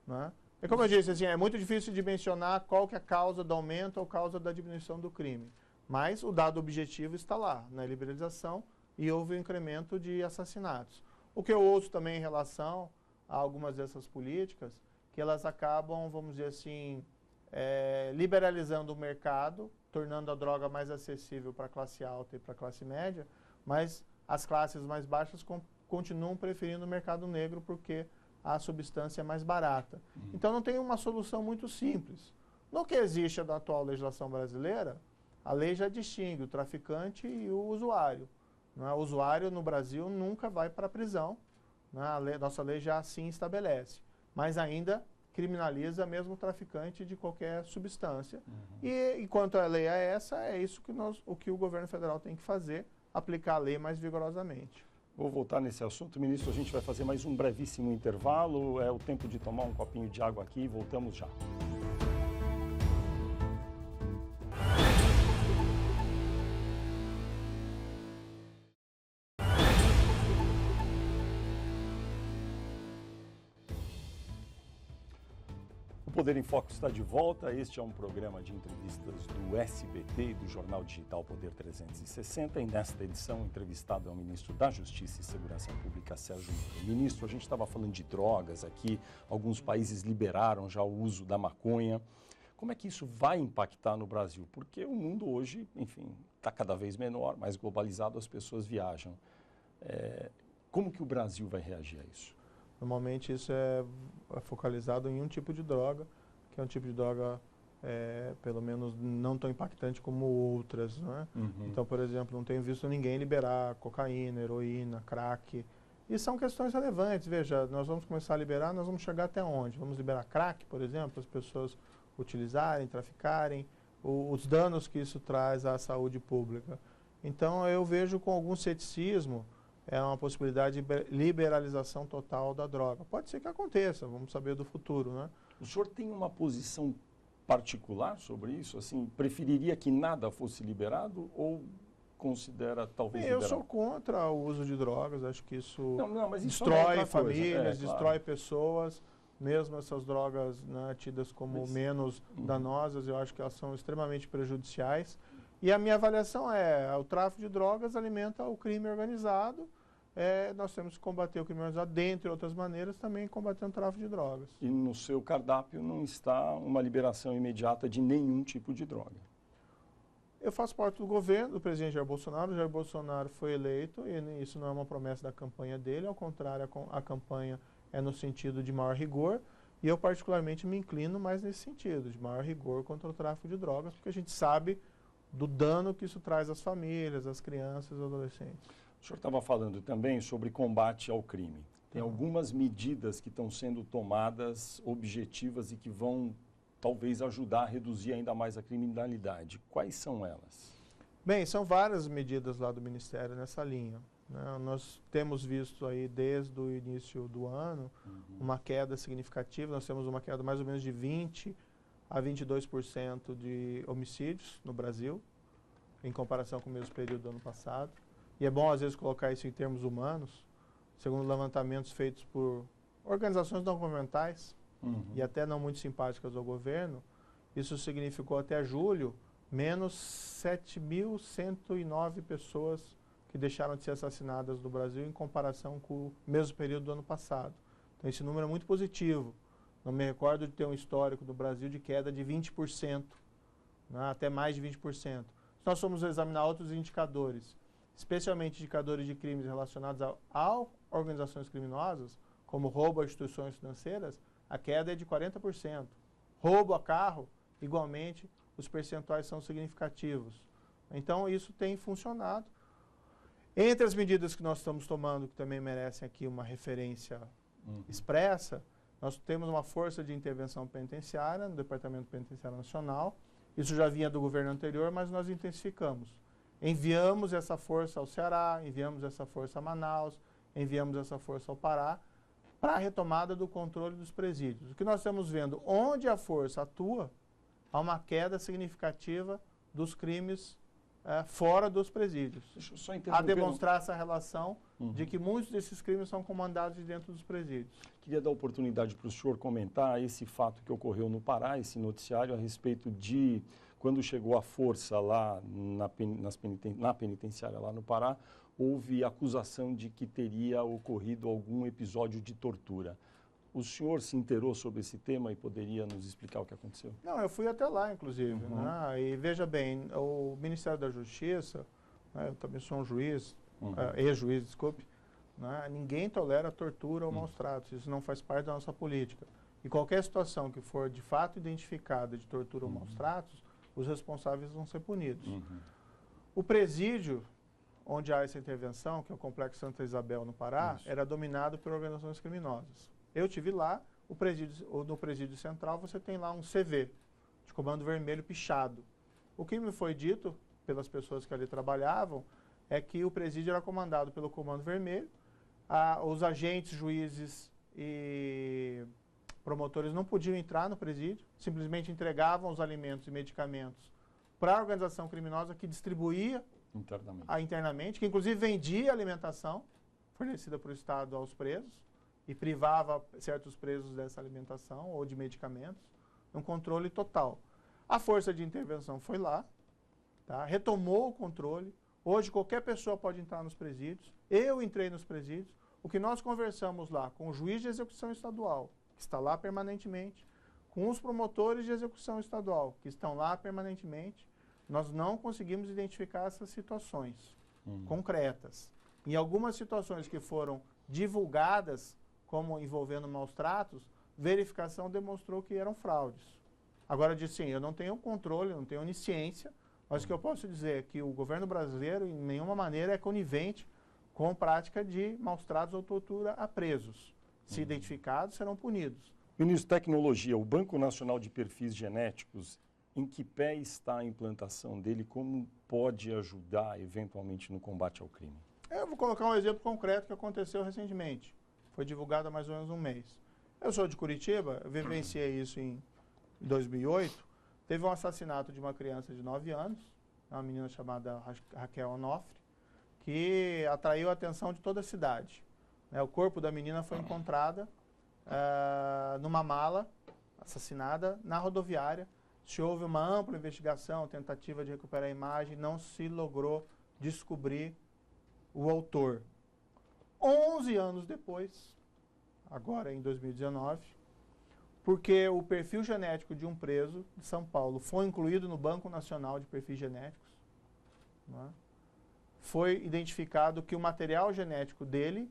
né? É como eu disse, assim, é muito difícil de mencionar qual que é a causa do aumento ou causa da diminuição do crime. Mas o dado objetivo está lá, na liberalização, e houve um incremento de assassinatos. O que eu ouço também em relação a algumas dessas políticas, que elas acabam, vamos dizer assim, liberalizando o mercado, tornando a droga mais acessível para a classe alta e para a classe média, mas as classes mais baixas continuam preferindo o mercado negro porque a substância é mais barata. Então não tem uma solução muito simples. No que existe da atual legislação brasileira, a lei já distingue o traficante e o usuário. Né? O usuário no Brasil nunca vai para a prisão, né? Nossa lei já assim estabelece, mas ainda criminaliza mesmo o traficante de qualquer substância. E enquanto a lei é essa, é isso que o que o governo federal tem que fazer, aplicar a lei mais vigorosamente. Vou voltar nesse assunto. Ministro, a gente vai fazer mais um brevíssimo intervalo. É o tempo de tomar um copinho de água aqui e voltamos já. O Poder em Foco está de volta. Este é um programa de entrevistas do SBT e do jornal digital Poder 360. E nesta edição, o entrevistado é o ministro da Justiça e Segurança Pública, Sérgio Moro. Ministro, a gente estava falando de drogas aqui. Alguns países liberaram já o uso da maconha. Como é que isso vai impactar no Brasil? Porque o mundo hoje, enfim, está cada vez menor, mais globalizado, as pessoas viajam. Como que o Brasil vai reagir a isso? Normalmente isso é focalizado em um tipo de droga, que é um tipo de droga, pelo menos, não tão impactante como outras, né? Então, por exemplo, não tenho visto ninguém liberar cocaína, heroína, crack. E são questões relevantes. Veja, nós vamos começar a liberar, nós vamos chegar até onde? Vamos liberar crack, por exemplo, as pessoas utilizarem, traficarem, os danos que isso traz à saúde pública. Então, eu vejo com algum ceticismo uma possibilidade de liberalização total da droga. Pode ser que aconteça, vamos saber do futuro, né? O senhor tem uma posição particular sobre isso? Assim, preferiria que nada fosse liberado ou considera talvez Eu liberar? sou contra o uso de drogas, acho que isso mas isso destrói é famílias, claro. destrói pessoas, mesmo essas drogas, né, tidas como menos danosas, eu acho que elas são extremamente prejudiciais. E a minha avaliação o tráfico de drogas alimenta o crime organizado. Nós temos que combater o crime organizado, dentre outras maneiras, também combatendo o tráfico de drogas. E no seu cardápio não está uma liberação imediata de nenhum tipo de droga? Eu faço parte do governo do presidente Jair Bolsonaro. O Jair Bolsonaro foi eleito e isso não é uma promessa da campanha dele, ao contrário, a campanha é no sentido de maior rigor. E eu particularmente me inclino mais nesse sentido, de maior rigor contra o tráfico de drogas, porque a gente sabe do dano que isso traz às famílias, às crianças e adolescentes. O senhor estava falando também sobre combate ao crime. Tem algumas medidas que estão sendo tomadas objetivas e que vão talvez ajudar a reduzir ainda mais a criminalidade. Quais são elas? Bem, são várias medidas lá do Ministério nessa linha, né? Nós temos visto aí desde o início do ano uma queda significativa. Nós temos uma queda mais ou menos de 20% a 22% de homicídios no Brasil, em comparação com o mesmo período do ano passado. E é bom, às vezes, colocar isso em termos humanos, segundo levantamentos feitos por organizações não governamentais e até não muito simpáticas ao governo. Isso significou até julho menos 7.109 pessoas que deixaram de ser assassinadas no Brasil em comparação com o mesmo período do ano passado. Então, esse número é muito positivo. Não me recordo de ter um histórico no Brasil de queda de 20%, né, até mais de 20%. Se nós formos examinar outros indicadores, especialmente indicadores de crimes relacionados a organizações criminosas, como roubo a instituições financeiras, a queda é de 40%. Roubo a carro, igualmente, os percentuais são significativos. Então, isso tem funcionado. Entre as medidas que nós estamos tomando, que também merecem aqui uma referência expressa, nós temos uma força de intervenção penitenciária no Departamento Penitenciário Nacional. Isso já vinha do governo anterior, mas nós intensificamos. Enviamos essa força ao Ceará, enviamos essa força a Manaus, enviamos essa força ao Pará, para a retomada do controle dos presídios. O que nós estamos vendo, onde a força atua, há uma queda significativa dos crimes fora dos presídios. Deixa eu só A demonstrar essa relação de que muitos desses crimes são comandados de dentro dos presídios. Queria dar oportunidade para o senhor comentar esse fato que ocorreu no Pará, esse noticiário a respeito de quando chegou a força lá na penitenciária lá no Pará, houve acusação de que teria ocorrido algum episódio de tortura. O senhor se inteirou sobre esse tema e poderia nos explicar o que aconteceu? Não, eu fui até lá, inclusive. Né? E veja bem, o Ministério da Justiça, né, eu também sou um juiz, ex-juiz, desculpe, né, ninguém tolera tortura ou maus tratos, isso não faz parte da nossa política. E qualquer situação que for de fato identificada de tortura ou maus tratos, os responsáveis vão ser punidos. O presídio, onde há essa intervenção, que é o Complexo Santa Isabel, no Pará, era dominado por organizações criminosas. Eu estive lá, no presídio central você tem lá um CV, de comando vermelho pichado. O que me foi dito pelas pessoas que ali trabalhavam é que o presídio era comandado pelo comando vermelho, os agentes, juízes e promotores não podiam entrar no presídio, simplesmente entregavam os alimentos e medicamentos para a organização criminosa que distribuía internamente, que inclusive vendia alimentação fornecida por o Estado aos presos, e privava certos presos dessa alimentação ou de medicamentos, um controle total. A força de intervenção foi lá, tá? Retomou o controle. Hoje qualquer pessoa pode entrar nos presídios. Eu entrei nos presídios. O que nós conversamos lá com o juiz de execução estadual, que está lá permanentemente, com os promotores de execução estadual, que estão lá permanentemente, nós não conseguimos identificar essas situações concretas. Em algumas situações que foram divulgadas como envolvendo maus tratos, verificação demonstrou que eram fraudes. Agora, eu disse sim, eu não tenho controle, não tenho onisciência, mas o que eu posso dizer é que o governo brasileiro, em nenhuma maneira, é conivente com prática de maus tratos ou tortura a presos. Se identificados, serão punidos. Ministro, tecnologia, o Banco Nacional de Perfis Genéticos, em que pé está a implantação dele? Como pode ajudar, eventualmente, no combate ao crime? Eu vou colocar um exemplo concreto que aconteceu recentemente. Foi divulgado há mais ou menos um mês. Eu sou de Curitiba, eu vivenciei isso em 2008. Teve um assassinato de uma criança de 9 anos, uma menina chamada Raquel Onofre, que atraiu a atenção de toda a cidade. O corpo da menina foi encontrado numa mala, assassinada, na rodoviária. Se houve uma ampla investigação, tentativa de recuperar a imagem, não se logrou descobrir o autor. 11 anos depois, agora em 2019, porque o perfil genético de um preso de São Paulo foi incluído no Banco Nacional de Perfis Genéticos, né? Foi identificado que o material genético dele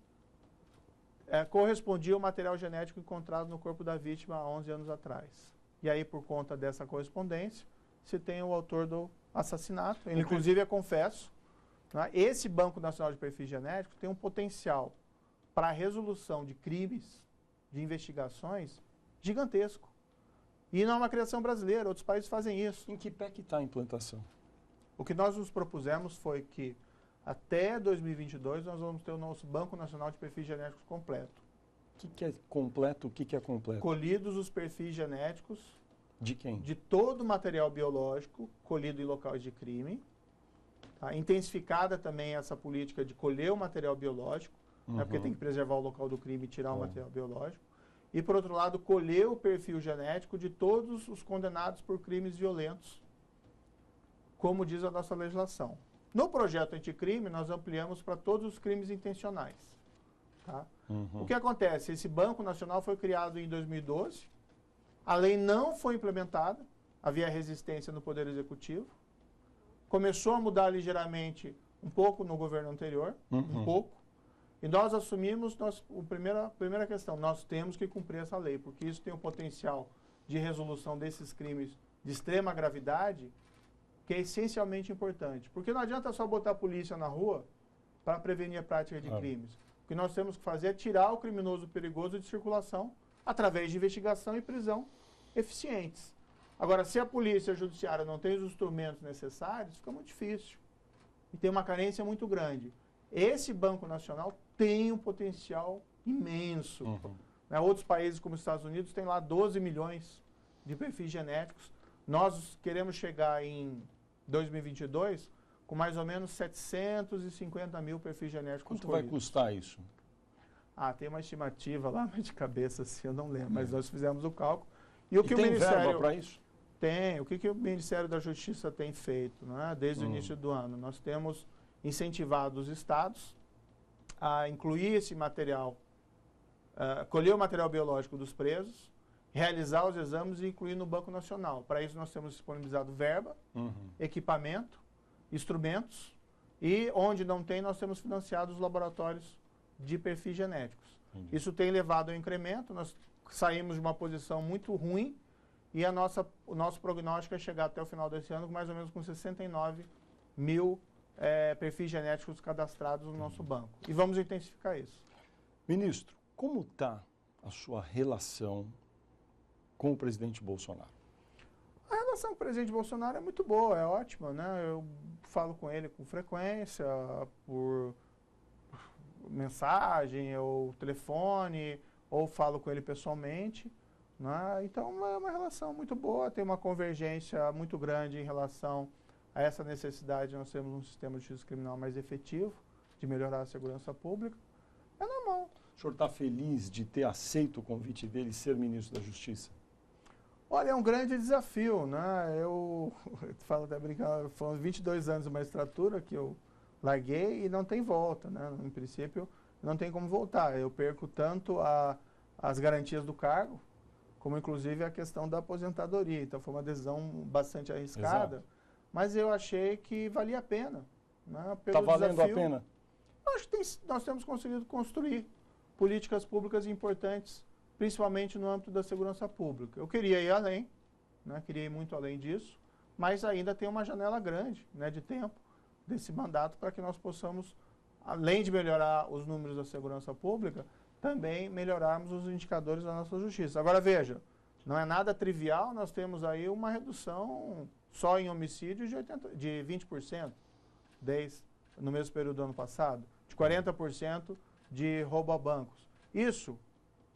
correspondia ao material genético encontrado no corpo da vítima há 11 anos atrás. E aí, por conta dessa correspondência, se tem o autor do assassinato. Ele, inclusive, confesso. Esse Banco Nacional de Perfis Genéticos tem um potencial para a resolução de crimes, de investigações, gigantesco. E não é uma criação brasileira, outros países fazem isso. Em que pé que está a implantação? O que nós nos propusemos foi que até 2022 nós vamos ter o nosso Banco Nacional de Perfis Genéticos completo. O que é completo? O que é completo? Colhidos os perfis genéticos. De quem? De todo o material biológico colhido em locais de crime. Intensificada também essa política de colher o material biológico, porque tem que preservar o local do crime e tirar o material biológico. E, por outro lado, colher o perfil genético de todos os condenados por crimes violentos, como diz a nossa legislação. No projeto anticrime, nós ampliamos para todos os crimes intencionais. Tá? O que acontece? Esse Banco Nacional foi criado em 2012, a lei não foi implementada, havia resistência no Poder Executivo, começou a mudar ligeiramente um pouco no governo anterior, um pouco, e nós assumimos, a primeira questão, nós temos que cumprir essa lei, porque isso tem um potencial de resolução desses crimes de extrema gravidade, que é essencialmente importante. Porque não adianta só botar a polícia na rua para prevenir a prática de crimes. O que nós temos que fazer é tirar o criminoso perigoso de circulação através de investigação e prisão eficientes. Agora, se a polícia judiciária não tem os instrumentos necessários, fica muito difícil. E tem uma carência muito grande. Esse Banco Nacional tem um potencial imenso. Outros países, como os Estados Unidos, têm lá 12 milhões de perfis genéticos. Nós queremos chegar em 2022 com mais ou menos 750 mil perfis genéticos Quanto vai custar isso? Tem uma estimativa lá, mas de cabeça assim, eu não lembro, mas nós fizemos o cálculo. E o que o tem Ministério verba para isso? Tem. O que o Ministério da Justiça tem feito, né, desde o início do ano? Nós temos incentivado os estados a incluir esse material, colher o material biológico dos presos, realizar os exames e incluir no Banco Nacional. Para isso nós temos disponibilizado verba, equipamento, instrumentos e onde não tem nós temos financiado os laboratórios de perfis genéticos. Isso tem levado ao incremento, nós saímos de uma posição muito ruim e o nosso prognóstico é chegar até o final desse ano com mais ou menos com 69 mil perfis genéticos cadastrados no nosso banco. E vamos intensificar isso. Ministro, como está a sua relação com o presidente Bolsonaro? A relação com o presidente Bolsonaro é muito boa, é ótima, né? Eu falo com ele com frequência, por mensagem ou telefone, ou falo com ele pessoalmente, né? Então é uma relação muito boa, tem uma convergência muito grande em relação a essa necessidade de nós termos um sistema de justiça criminal mais efetivo, de melhorar a segurança pública. É normal. O senhor está feliz de ter aceito o convite dele e ser ministro da Justiça? Olha, é um grande desafio, né? Eu falo até brincando, foram 22 anos de magistratura que eu larguei e não tem volta, né? Em princípio, não tem como voltar. Eu perco tanto as garantias do cargo, como inclusive a questão da aposentadoria. Então, foi uma decisão bastante arriscada, mas eu achei que valia a pena. Né? Está valendo a pena? Acho que nós temos conseguido construir políticas públicas importantes, principalmente no âmbito da segurança pública. Eu queria ir além, né? Queria ir muito além disso, mas ainda tem uma janela grande, né, de tempo desse mandato para que nós possamos, além de melhorar os números da segurança pública, também melhorarmos os indicadores da nossa justiça. Agora veja, não é nada trivial, nós temos aí uma redução só em homicídios de 20% no mesmo período do ano passado, de 40% de roubo a bancos. Isso,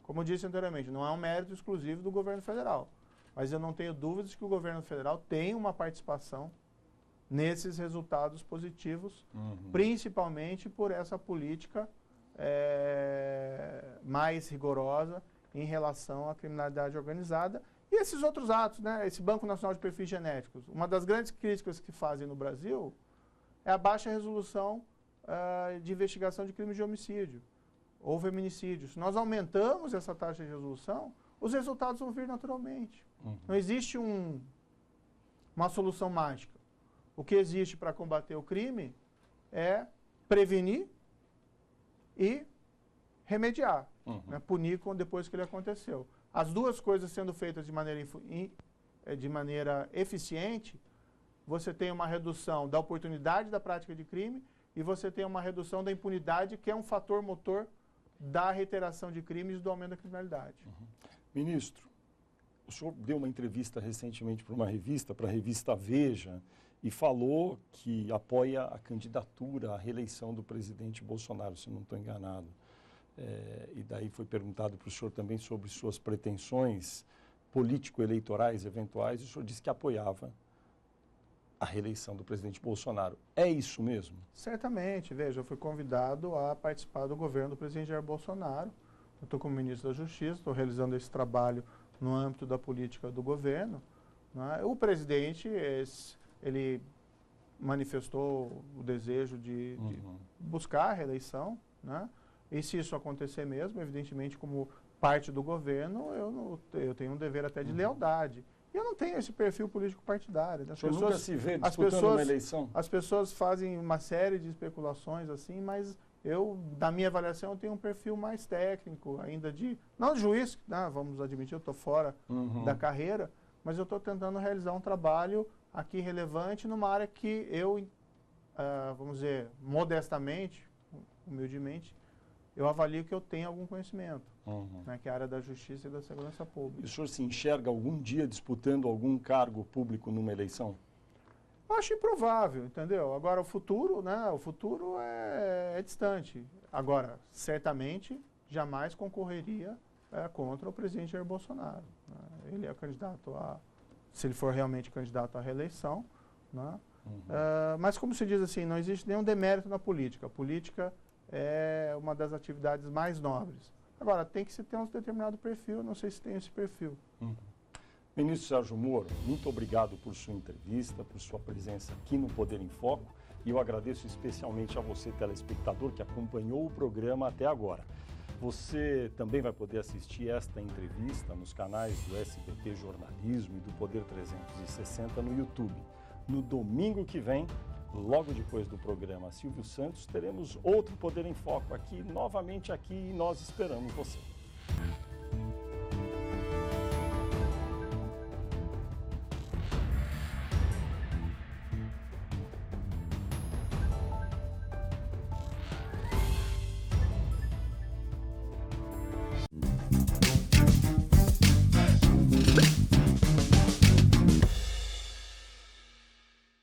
como disse anteriormente, não é um mérito exclusivo do governo federal, mas eu não tenho dúvidas que o governo federal tem uma participação nesses resultados positivos, principalmente por essa política mais rigorosa em relação à criminalidade organizada e esses outros atos, né? Esse Banco Nacional de Perfis Genéticos. Uma das grandes críticas que fazem no Brasil é a baixa resolução de investigação de crimes de homicídio ou feminicídio. Se nós aumentamos essa taxa de resolução, os resultados vão vir naturalmente. Não existe uma solução mágica. O que existe para combater o crime é prevenir e remediar, né? Punir depois que ele aconteceu. As duas coisas sendo feitas de maneira eficiente, você tem uma redução da oportunidade da prática de crime e você tem uma redução da impunidade, que é um fator motor da reiteração de crimes e do aumento da criminalidade. Ministro, o senhor deu uma entrevista recentemente para uma revista, para a revista Veja, e falou que apoia a candidatura à reeleição do presidente Bolsonaro, se não estou enganado. E daí foi perguntado para o senhor também sobre suas pretensões político-eleitorais eventuais, e o senhor disse que apoiava a reeleição do presidente Bolsonaro. É isso mesmo? Certamente. Veja, eu fui convidado a participar do governo do presidente Jair Bolsonaro. Eu estou como ministro da Justiça, estou realizando esse trabalho no âmbito da política do governo, né? O presidente, ele manifestou o desejo de buscar a reeleição, né? E se isso acontecer mesmo, evidentemente, como parte do governo, eu tenho um dever até de lealdade. E eu não tenho esse perfil político partidário. O senhor nunca se vê disputando uma eleição? As pessoas fazem uma série de especulações assim, mas da minha avaliação, eu tenho um perfil mais técnico, ainda não de juiz, né, vamos admitir, eu estou fora da carreira, mas eu estou tentando realizar um trabalho aqui relevante numa área que eu, vamos dizer, modestamente, humildemente, eu avalio que eu tenho algum conhecimento, né, que é a área da justiça e da segurança pública. E o senhor se enxerga algum dia disputando algum cargo público numa eleição? Eu acho improvável, entendeu? Agora, o futuro, né, o futuro é distante. Agora, certamente, jamais concorreria contra o presidente Jair Bolsonaro, né? Ele é candidato se ele for realmente candidato à reeleição, né? Mas como se diz assim, não existe nenhum demérito na política. A política é uma das atividades mais nobres. Agora, tem que se ter um determinado perfil, não sei se tem esse perfil. Ministro Sérgio Moro, muito obrigado por sua entrevista, por sua presença aqui no Poder em Foco, e eu agradeço especialmente a você, telespectador, que acompanhou o programa até agora. Você também vai poder assistir esta entrevista nos canais do SBT Jornalismo e do Poder 360 no YouTube. No domingo que vem, logo depois do programa Silvio Santos, teremos outro Poder em Foco aqui, novamente aqui, e nós esperamos você.